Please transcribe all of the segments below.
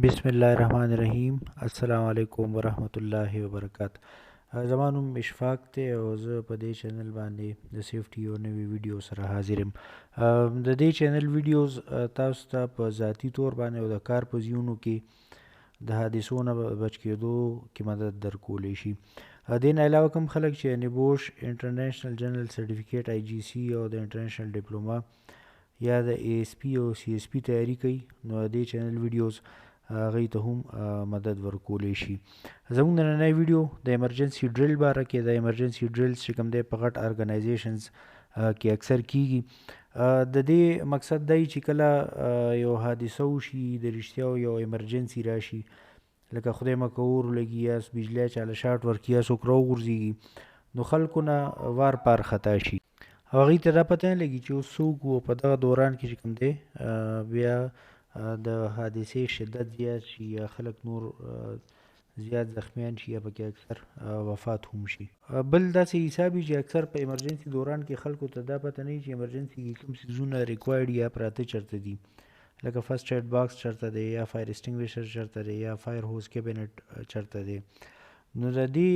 बिस्मिल्लाहिर्रहमानिर्रहीम। अस्सलाम वालेकुम वरहमतुल्लाहि वबरकातुहू। زما نوم اشفاق دی او زه په دې چینل باندې د سیفټي یو نوی ویډیو سره حاضر یم. د دې چینل ویډیوز تاسو ته په ذاتی طور باندې او د کار په ځایونو کې د حادثو نه بچ کېدو کې مدد درکولی شي. دې نه علاوه کوم خلک چې نیبوش انټرنیشنل جنرال سرټیفیکیټ آی جی سی او د انټرنیشنل ډیپلوما یا د ای اس پی او سی اس پی تیاری کوي نو د دې چینل ویډیوز هغوی ته هم مدد ورکولی شي. زموږ نننی ویډیو د ایمرجنسي ډریل باره کې د ایمرجنسي ډریلز چې کوم دی په غټ ارګنایزیشنز کې اکثر کیږي. د دې مقصد دی چې کله یو حادثه وشي د رښتیا یو ایمرجنسي راشي، لکه خدای مکه اور ولګي یا بجلی چاله شاټ ورکړي یا څوک راوغورځېږي، نو خلکو نه وار پار خطا شي او هغوی ته دا پته نه لګي چې اوس څوک و په دغه دوران کې چې کوم دی بیا د حادثې شدت زیات شي یا خلک نور زیات زخمیان شي یا پکې اکثر وفات هم شي. بل داسې حساب وي چې اکثر په ایمرجنسي دوران کې خلکو ته دا پته نه وي چې ایمرجنسي کې کوم څیزونه ریکوایرډ یا پراته چېرته دي، لکه فرسټ ایډ باکس چېرته دی یا فایر اسټینګویشر چېرته دی یا فایر هوز کیبنټ چېرته دی. نو د دې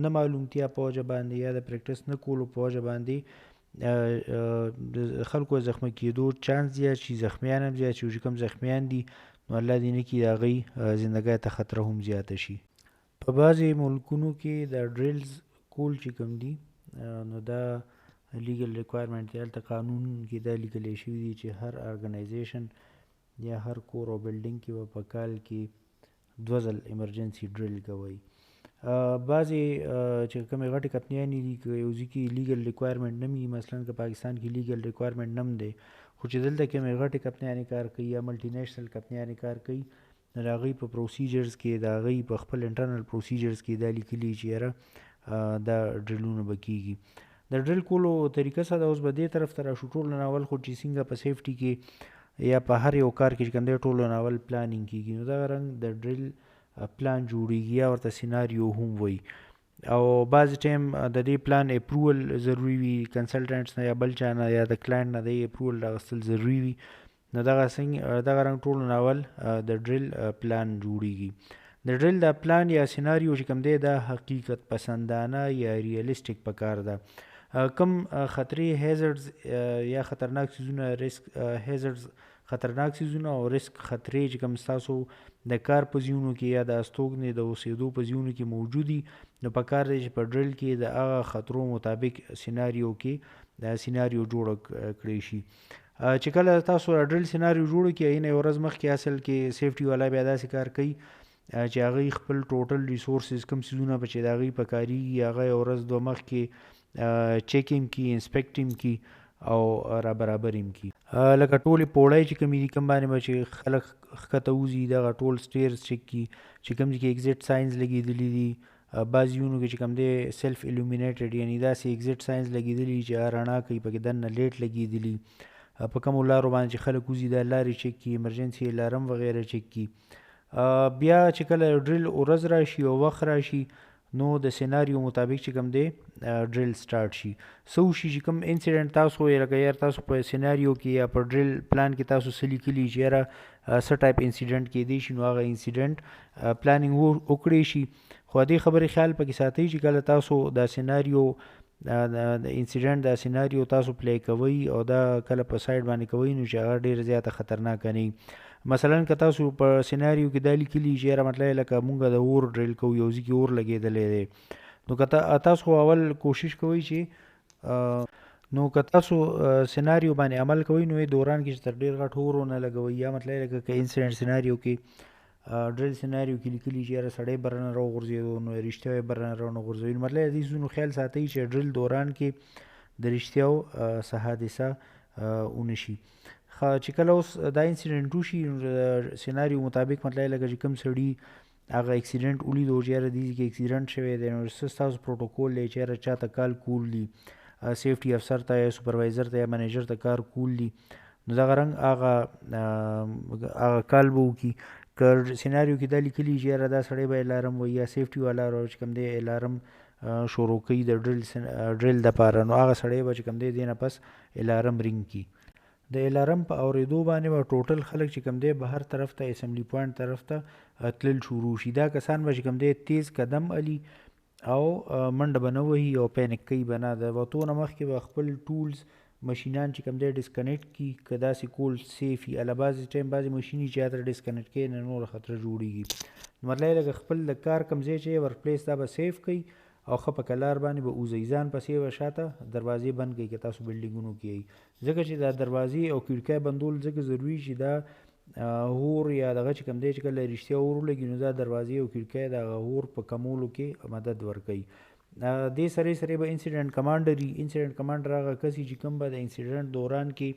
نه معلومتیا په وجه باندې یا د پریکټس نه کولو په وجه باندې د خلکو زخمی کېدو چانس زیات شي، زخمیان هم زیات شي، چې کوم زخمیان دي نو الله دې نه کړي د هغوی زندګۍ ته خطره هم زیاته شي. په بعضې ملکونو کې د ډریلز کول چې کوم دي نو دا لیګل ریکوایرمنټ دی، هلته قانون کې دا لیکلی شوي دي چې هر ارګنایزیشن یا هر کور او بلډینګ کې به په کال کې 2 ځل ایمرجنسي ډریل کوي. بعضې چې کومې غټې کمپنیانې دي که یو ځای کې لیګل ریکوایرمنټ نه وي، مثلا که پاکستان کې لیګل ریکوایرمنټ نه هم دی خو چې دلته کومې غټې کمپنیانې کار کوي یا ملټي نیشنل کمپنیانې کار کوي نو د هغوی په پروسیجرز کې د هغوی په خپل انټرنل پروسیجرز کې دا لیکلي چې یاره دا ډریلونه به کېږي. د ډریل کولو طریقه څه ده؟ اوس به دې طرف ته راشو. ټولو نه اول خو چې څنګه په سیفټي کې یا په هر یو کار کې چې کوم دی ټولو نه اول پلانینګ کېږي، نو دغه رنګ د ډریل پلان جوړیږي یا ورته سیناریو هم وایي او بعض ټایم د دې پلان اپروول ضروری وي، کنسلټنټس نه یا بل چا نه یا د کلاینټ نه د اپروول راغستل ضروری وي. نو دغه رنګ ټولو نه اول د ډریل پلان جوړیږي. د ډریل دا پلان یا سیناریو چې کوم دی دا حقیقت پسندانه یا ریالیسټیک پکار ده. کم خطرې هیزرډز یا خطرناک څیزونه ریسک هیزرډز خطرناک څیزونه او ریسک خطرې چې کوم ستاسو د کار په ځایونو کې یا د استوګنې د اوسېدو په ځایونو کې موجودي، نو پکار دی چې په ډریل کې د هغه خطرو مطابق سیناریو کې د سیناریو جوړه کړی شي. چې کله تاسو ډریل سیناریو جوړه کړئ نه یو ورځ مخکې اصل کې سیفټي والا بیا داسې کار کوي چې هغوی خپل ټوټل ریسورسز کوم څیزونه به چې د هغوی په کارېږي هغه یو ورځ دوه مخکې چیکینګ کړي، انسپیکټ هم کړي او را برابر هم کړي. لکه ټولې پوړۍ چې کومې دي کوم باندې به چې خلک ښکته وځي دغه ټول سټیرز چیک کړي چې کوم ځای کې ایګزټ ساینز لګېدلي دي. بعض ځایونو کې چې کوم دی سیلف الومینیټډ یعنې داسې ایګزټ ساینز لګېدلي چې رڼا کوي، پکې دننه لیټ لګېدلي. په کومو لارو باندې چې خلک وځي دا لارې چیک کړي، ایمرجنسي الارم وغیره چیک کړي. بیا چې کله ډریل ورځ راشي او وخت راشي نو د سیناریو مطابق چې کوم دی ډریل سټارټ شي. څه وشي چې کوم انسیډنټ تاسو لکه یار تاسو په سیناریو کې یا په ډریل پلان کې تاسو څه لیکلي چې یاره څه ټایپ انسیډنټ کېدی شي، نو هغه انسیډنټ پلانینګ وکړی شي. خو دې خبرې خیال پکې ساتئ چې کله تاسو دا سیناریو د انسیډنټ دا سیناریو تاسو پلی کوئ او دا کله په سایډ باندې کوئ نو چې هغه ډېر زیاته خطرناکه نه وي. مثلا که تاسو په سیناریو کې دا لیکلي چې یاره مطلب لکه مونږ د اور ډریل کوو، یو ځای کې اور لګېدلی دی، نو که تاسو اول کوشش کوئ چې تاسو سیناریو باندې عمل کوئ نو دوران کې چې تر ډېر غټ اور ونه لګوئ، یا مطلب لکه که انسیډنټ سیناریو کې ډریل سیناریو کې لیکلي چې یاره سړی به رانه راوغورځېدو نو رښتیا به رانه راوغورځوي. مطلب د دې څیزونو خیال ساتئ چې ډریل دوران کې د رښتیاو څه حادثه ونه شي. چې کله اوس دا انسیډنټ وشي نو د سیناریو مطابق مطلب لکه چې کوم سړي هغه اکسیډنټ ولیدو چې یاره دې کې اکسیډنټ شوی دی، نو څه ستاسو پروټوکول دی چې یاره چا ته کال کول دي، سیفټي افسر ته یا سوپروایزر ته یا منیجر ته کار کول دي، نو دغه رنګ هغه کال به وکړي. که سیناریو کې دا لیکلي چې یاره دا سړی به الارم وایي یا سیفټي والا چې کوم دی الارم شروع کوي د ډریل دپاره، نو هغه سړی به چې کوم دی دې نه پس الارم رینګ کړي. د الارم په اورېدو باندې به ټوټل خلک چې کوم دی بهر طرف ته اسمبلی پوینټ طرف ته تلل شروع شي. دا کسان به چې کوم دی تیز قدم علي او منډه به نه وهي او پینک کوي به نه. د وتو نه مخکې به خپل ټولز مشینان چې کوم دی ډسکنیکټ کي که داسې کول سیف وي. اله بعضې ټایم بعضې مشینې چې هلته ډسکنیکټ کوي نه نور خطره جوړېږي. مطلب یې لکه خپل د کار کوم ځای چې ورک پلیس دا به سیف کوي او ښه په کلار باندې به وځئ. ځان پسې به شاته دروازې بند کړئ که تاسو بلډینګونو کې یئ، ځکه چې دا دروازې او کړکۍ بندول ځکه ضروري چې دا هور یا دغه چې کوم دی چې کله رښتیا اور ولګي نو دا دروازې او کړکۍ د هغه هور په کمولو کې مدد ورکوي. دې سره به انسیډنټ کمانډر وي. انسیډنټ کمانډر هغه کس چې کوم به د انسیډنټ دوران کې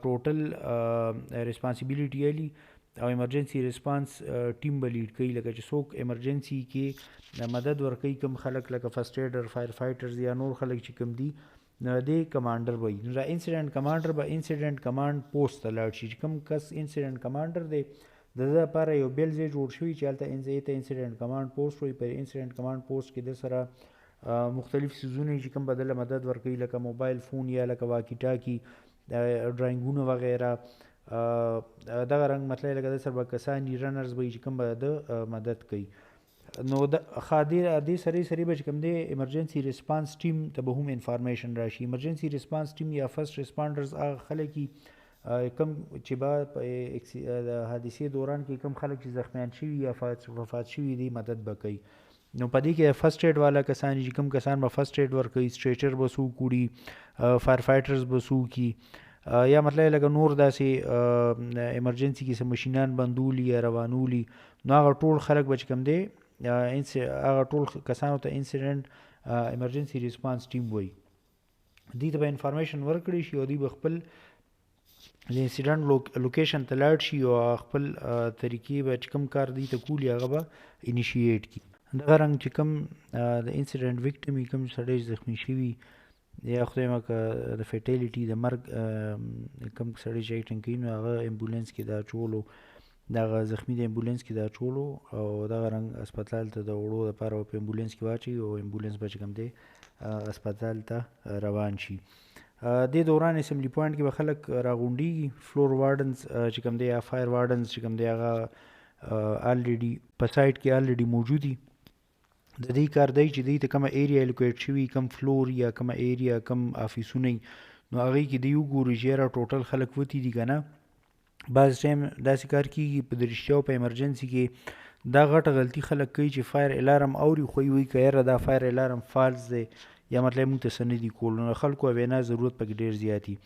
ټوټل ریسپانسیبیلیټي علي او ایمرجنسي ریسپانس ټیم به لیډ کوي. لکه چې څوک ایمرجنسي کې مدد ورکوي کوم خلک لکه فرسټ ایډر فایر فایټرز یا نور خلک چې کوم دي نو دې کمانډر وي. نو دا انسیډنټ کمانډر به انسیډنټ کمانډ پوسټ ته لاړ شي. چې کوم کس انسیډنټ کمانډر دی د ده لپاره یو بیل ځای جوړ شوي چې هلته انسیډنټ کمانډ پوسټ وایي. په انسیډنټ کمانډ پوسټ کې د سره مختلف څیزونه چې کوم به دله مدد ورکوي لکه موبایل فون یا لکه واکی ټاکي ډرایینګونه وغیره دغه رنګ. مطلب لکه د سره به کسان رنرز به چې کوم به د مدد کوي. نو د دې سره به چې کوم دی ایمرجنسي ریسپانس ټیم ته به هم انفارمیشن راشي. ایمرجنسي ریسپانس ټیم یا فرسټ ریسپانډرز هغه خلک کم چې به په حادثې دوران کې کم خلک چې زخمیان شوي یا وفات شوي دي مدد به کوي. نو په دې کې فرسټ ایډ والا کسان چې کوم کسان به فرسټ ایډ ورکوي، سټریچر به څوک وړي، فایر فایټرز به څوک وي، یا مطلب لکه نور داسې ایمرجنسي کې څه مشینان بندولي یا روانولي نو هغه ټول خلک به چې کوم دی هغه ټول کسانو ته انسیډنټ ایمرجنسي ریسپانس ټیم وایي. دوی ته به انفارمیشن ورکړی شي او دوی به خپل د انسیډنټ لوکیشن ته لاړ شي او خپل طریقې به چې کوم کار دوی ته کولي هغه به انیشیټ کړي. دغه رنګ چې کوم د انسیډنټ ویکټم کوم سړی زخمی شوي یا خدای مکه د فیټیلیټي د مرګ کوم سړی چې ایټنګ کوي نو هغه امبولینس کې د اچولو دغه زخمی د امبولینس کې د اچولو او دغه رنګ اسپتال ته د وړو دپاره په امبولینس کې واچوي او امبولینس به چې کوم دی اسپتال ته روان شي. دې دوران اسمبلی پوینټ کې به خلک راغونډېږي. فلور وارډنز چې کوم دی یا فایر وارډنز چې کوم دی هغه الریډي په سایټ کې الریډي موجود دي. د دې کار دی چې دوی ته کومه ایریا الوکیټ شوي کوم فلور یا کومه ایریا کوم افیسونه نو هغې کې دوی وګوري چې یاره ټوټل خلک وتي دي که نه. بعض ټایم داسې کار کېږي په د رښتیا په ایمرجنسي کې دا غټه غلطي خلک کوي چې فایر الارم اوري خو یې وایي که یاره دا فایر الارم فالس دی یا مطلب موږ ته څه نه دي کول نو خلکو وینا ضرورت پکې ډېر زیات وي.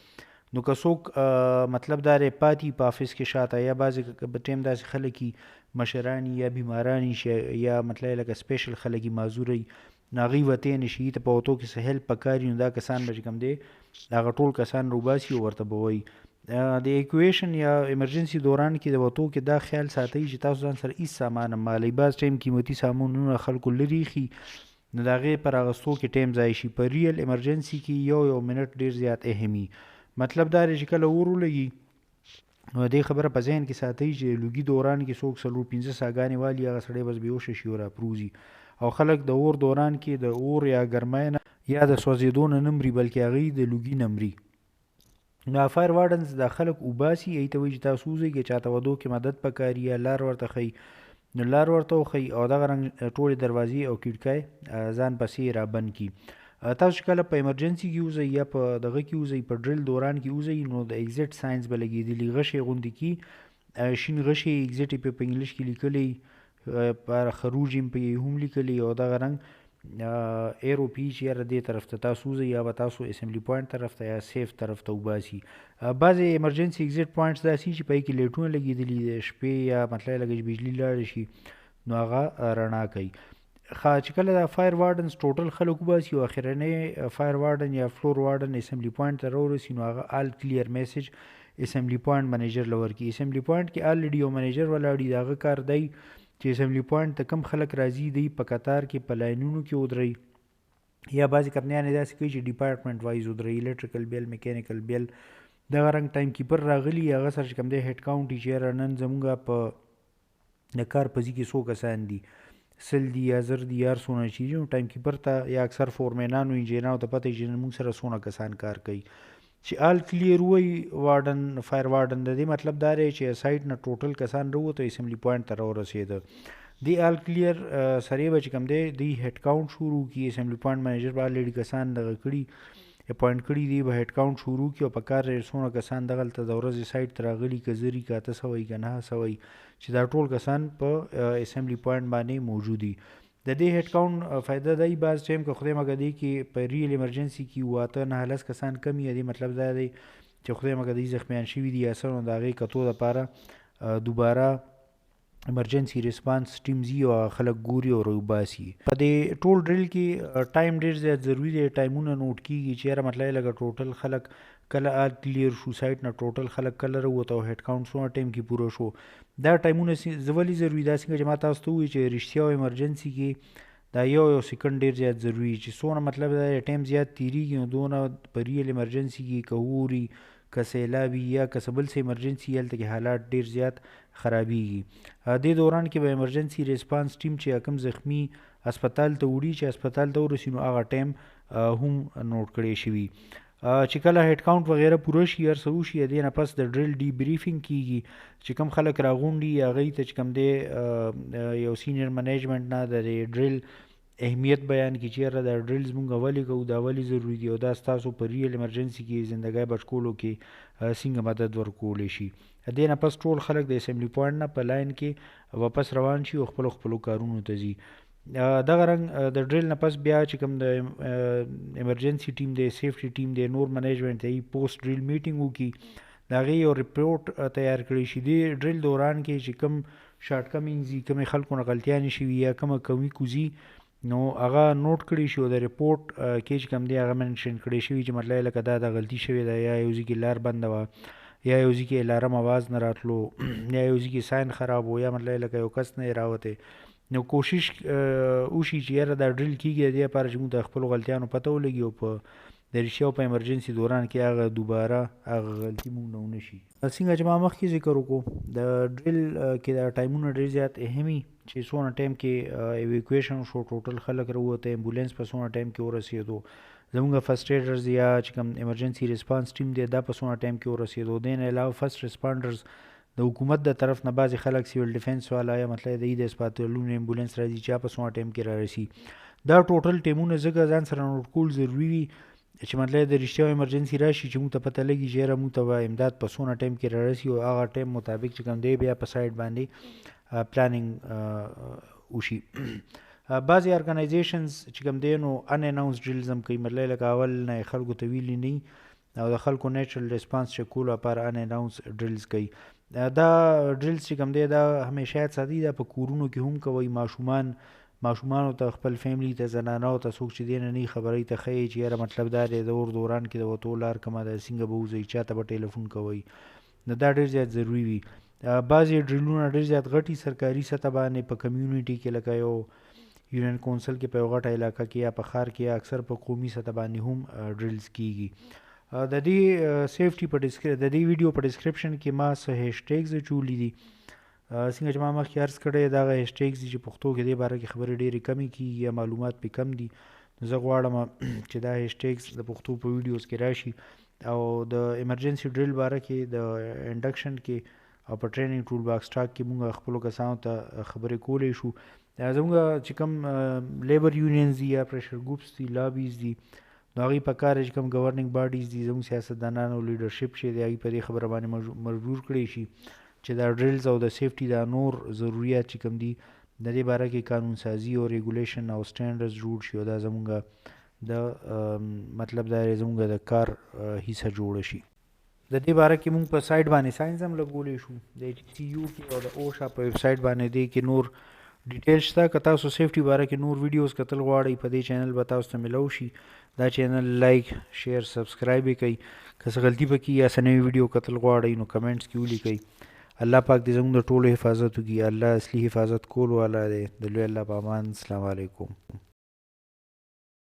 نو که څوک مطلب دا دی پاتې په آفس کې شاته یا بعضې ټایم داسې خلک مشران یا بیماران یا مطلب لکه سپیشل خلک معذور وي نو هغوی وتی نه شي ته په وتو کې څه هیلپ پکار وي نو دا کسان به چې کوم دی هغه ټول کسان روباسي او ورته به وایي. د ایکویشن یا ایمرجنسي دوران کې د وتو کې دا خیال ساتئ چې تاسو ځان سره هېڅ سامان هم مالئ. بعض ټایم قیمتي سامانونه خلکو لرې ایښي نو د هغې پر اخیستو کې ټایم ضایع شي. په ریل ایمرجنسي کې یو منټ ډېر زیات اهم وي. مطلب دا دی چې کله اور ولګي نو دې خبره په ذهن کې ساتئ چې لوګي دوران کې څوک 4-5 ساګانې والي هغه سړی بس بېهوشه شي او راپروزي او خلک د اور دوران کې د اور یا ګرمۍ نه یا د سوځېدو نه نه مري بلکې هغوی د لوګي نه مري. نو فایر وارډنز دا خلک اوباسي هغوی ته وایي چې تاسو وځئ که چاته ودو کې مدد پکار یا لار ورته ښیي نو لار ورته وښیي او دغه رنګ ټولې دروازې او کړکۍ ځان پسې رابند کړي. تاسو چې کله په ایمرجنسي کې وځئ یا په دغه کې وځئ په ډریل دوران کې وځئ نو د ایگزیټ ساینس به لګېدلي غشې غوندې کي شین غشې ایگزیټ یې په انګلیش کې لیکلی پر خروج یې په هم لیکلی او دغه رنګ ایرو پی چې یاره دې طرف ته تاسو وځئ یا به تاسو اسمبلی پوینټ طرف ته یا سیف طرف ته وباسي. بعضې ایمرجنسي ایگزیټ پوینټس داسې چې په هغې کې لیټونه لګېدلي د شپې یا مطلب لکه چې بجلي لاړه شي نو هغه رڼا کوي. چې کله دا فایر وارډنز ټوټل خلک وباسي او اخرنی فایر وارډن یا فلور وارډن اسمبلی پوینټ ته راورسي نو هغه آل کلیر میسج اسمبلی پوینټ منیجر له ورکړي. اسمبلی پوینټ کې الریډي یو منیجر ولاړ وي د هغه کار دی چې اسمبلی پوینټ ته کم خلک راځي دی په قطار کې په لاینونو کې ودرئ یا بعضې کمپنیان یې داسې کوي چې ډپارټمنټ وایز ودرئ الکټریکل بیل میکینیکل بیل دغه رنګ ټایم کیپر راغلي هغه سره چې کوم دی هیډ کاونټ یې چې یاره نن زمونږ په د کار په ځي کې څو کسان دي 100 دي یا 1000 دي یا هر څونه چې دي نو ټایم کیپر ته یا اکثر فورمینانو انجینرانو ته پته چې موږ سره څونه کسان کار کوي چې آل کلیر وای وارډن فایر وارډن د دې مطلب دا دی چې سایټ نه ټوټل کسان راووته اسمبلی پوینټ ته راورسېده دی آل کلیر سره به چې کوم دی دی هیډ کاونټ شروع کی اسمبلی پوینټ منیجر به الریډي کسان دغه کړي اپوینټ کړي دي به هیډ کاونټ شروع کی او په کار څونه کسان دغلته د ورځې سایټ ته راغلي که زري که 800 که 900 چې دا ټول کسان په اسمبلی پوینټ باندې موجود دي د دې هیډ کاونټ فایده دی بعض ټایم که خدای مګه دی کې په ریل ایمرجنسي کې واته نه لس کسان کم یې دی مطلب دا دی چې خدای مګه دی زخمیان شوي دي یا څه نو د هغې کتو دپاره دوباره ایمرجنسي ریسپانس ټیم ځي او خلک ګوري او روباسي په دې ټول ډریل کې ټایم ډېر زیات ضروری دی ټایمونه نوټ کیږي چې یاره مطلب لکه ټوټل خلک کله آل کلیر شو سایټ نه ټوټل خلک کله راووته او هیډ کاونټ څومره ټایم کې پوره شو دا ټایمونه ولې ضروری دا څنګه چې ما تاسو ته ووایي چې رښتیا او ایمرجنسي کې دا یو سیکنډ ډېر زیات ضروری چې څونه مطلب دا ټایم زیات تیریږي نو دونه په ریل ایمرجنسي کې که اوري که سیلابي یا که څه بل څه ایمرجنسي هلته کې حالات ډېر زیات خرابېږي دې دوران کې به ایمرجنسي ریسپانس ټیم چې کوم زخمی هسپتال ته وړي چې هسپتال ته ورسي نو هغه ټایم هم نوټ کړی شوي چې کله هیډ کاونټ وغیره پوره شي هر څه وشي دې نه پس د ډریل ډی بریفینګ کیږي چې کوم خلک راغونډي هغوی ته چې کوم دی یو سینیر منیجمنټ نه د ډریل اهمیت بیان کړي چې یاره دا ډریلز مونږ ولې کوو دا ولې ضروري دي او دا ستاسو په ریل ایمرجنسي کې زندګۍ بچ کولو کې څنګه مدد ورکولی شي دې نه پس ټول خلک د اسمبلی پوینټ نه په لاین کې واپس روان شي او خپلو کارونو ته ځي دغه رنګ د ډریل نه پس بیا چې کوم د ایمرجنسي ټیم دی سیفټي ټیم دی نور منیجمنټ دی پوسټ ډریل میټینګ وکړي د هغې یو رپورټ تیار کړی شي دې ډریل دوران کې چې کوم شارټ کمینګز دي کومې خلکو نه غلطیانې شوي یا کومه کمی کوزي نو هغه نوٹ کړی شي او د ریپورټ کې چې کوم دی هغه منشن کړی شوي چې مطلب لکه دا غلطي شوې ده یا یو ځای کې لار بنده وه یا یو ځای کې الارم اواز نه راتلو یا یو ځای کې ساین خراب و یا مطلب لکه یو کس نه راوته نو کوشش وشي چې یاره دا ډریل کېږي د دې لپاره چې موږ د خپلو غلطیانو پته ولګي او په د رښتیا په ایمرجنسي دوران کې هغه دوباره هغه غلطي موږ نه ونه شي څنګه چې ما مخکې ذکر وکړو د ډریل کې دا ټایمونه ډېر زیات اهمي چې څونه ټایم کې ایویکویشن شو ټوټل خلک راووته امبولینس په څونه ټایم کې ورسېدو زموږ فرسټ ایډرز یا چې کوم ایمرجنسي ریسپانس ټیم دی دا په څونه ټایم کې ورسېدو دې نه علاوه فرسټ ریسپانډرز د حکومت د طرف نه بعضې خلک سیول ډیفینس والا یا مطلب د هسپتالونو امبولینس راځي چې په څونه ټایم کې رارسي دا ټوټل ټایمونه ځکه ځان سره نوټ کول ضروري وي چې مطلب د رښتیا ایمرجنسي راشي چې موږ ته پته لګي چې یاره موږ ته به امداد په څونه ټایم کې رارسي او هغه ټایم مطابق چې کوم دی بیا په سایډ باندې پلانینګ وشي بعضې ارګنایزیشنز چې کوم دی نو ان اناونس ډریلز هم کوي مطلب لکه اول نه خلکو ته ویلي نه او د خلکو نیچرل ریسپانس چک کولو لپاره ان اناونس ډریلز کوي دا ډریلز چې کوم دی دا همیشه ساتي دا په کورونو کې هم کوي ماشومانو ته خپل فیملی ته زنانو ته څوک چې دی نه نه خبرې ته ښیي چې یاره مطلب دا دی د اور دوران کې د وتو لار کومه ده څنګه به وځئ چا ته به ټلیفون کوئ نو دا ډېر زیات ضروري وي بعضې ډریلونه ډېر زیات غټي سرکاري سطح باندې په کمیونټي کې لکه یو یونین کونسل کې په یو غټه علاقه کې یا په ښار کې یا اکثر په قومي سطح باندې هم ډریلز کیږي د دې سیفټي د دې ویډیو په ډسکرپشن کې ما څه هیشټیګز اچولي دي څنګه چې ما مخکې عرض کړی دغه هیشټیګز دي چې پښتو کې دې باره کې خبرې ډېرې کمې کېږي یا معلومات پې کم دي نو زه غواړم چې دا هیشټیګز د پښتو په ویډیوز کې راشي او د ایمرجنسي ډریل باره کې د انډکشن کې او په ټریننګ ټول باکس ټاک کې مونږ خپلو کسانو ته خبرې کولی شو زموږ چې کوم لیبر یونینز دي یا پریشر ګروپس دي لابیز دي نو هغوی په کار چې کوم ګورننګ باډیز دي زموږ سیاستدانان او لیډرشپ چې دی هغوی په دې خبره باندې مجبور کړی شي چې دا ډریلز او د سیفټي دا نور ضروریات چې کوم دي د دې باره کې قانون سازي او ریګولیشن او سټینډرز جوړ شي او دا زموږ د مطلب دا زموږ د کار حصه جوړه شي د دې باره کې موږ په سایټ باندې ساينس هم لګولی شو د HCU کې او د اوشا په ویب سایټ باندې دی کې نور ډیټیل شته که تاسو سیفټي باره کې نور ویډیوز کتل غواړئ په دې چینل به تاسو ته ملو شي دا چینل لایک شیر سبسکرایب یې کوئ که څه غلطي پکې یا څه نوي ویډیو کتل غواړئ نو کمنټس کې ولیکئ الله پاک دې زموږ د ټولو حفاظت وکړي الله اصلي حفاظت کول والا دی د لوی الله په امان السلام علیکم